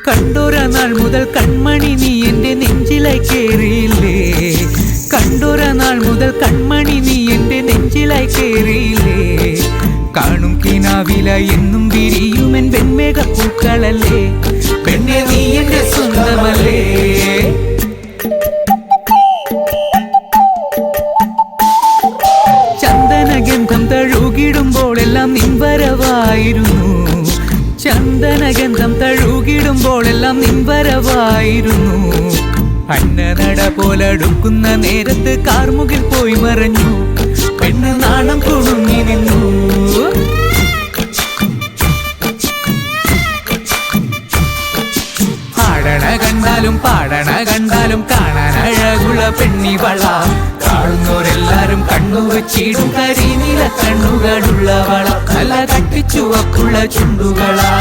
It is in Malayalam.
കണ്ടൊര നാൾ മുതൽ കൺമണി നീ എൻ്റെ നെഞ്ചിലായി കേറിയില്ലേ, കണ്ടൊര നാൾ മുതൽ കൺമണി നീ എൻ്റെ നെഞ്ചിലായി കേറിയില്ലേ. കാണും കിനാവില എന്നും വിരിയുമെൻ വെൺമേഘപ്പൂക്കളല്ലേ, പെണ്ണെ നീ എൻ്റെ സ്വന്തമല്ലേ. ചന്ദനഗന്ധം തഴുകിടുമ്പോഴെല്ലാം നിൻ വരവായിരുന്നു, ചന്ദനഗന്ധം തഴുകിടുമ്പോഴെല്ലാം നിൻ വരവായിരുന്നു. അന്നനട പോലടുക്കുന്ന നേരത്ത് കാർമുകിൽ പോയി മറഞ്ഞു, പെണ്ണ് നാണം കുടുങ്ങി നിന്നു. ആടണ കണ്ടാലും പാടണ കണ്ടാലും കാണാൻ അഴകുള്ള പെണ്ണിവള, കാണുന്നവരെല്ലാരും കണ്ണു വെച്ചിടും കരിനീല കണ്ണുകളുള്ളവള, നല്ല കട്ടിച്ചുവപ്പുള്ള ചുണ്ടുകളാ.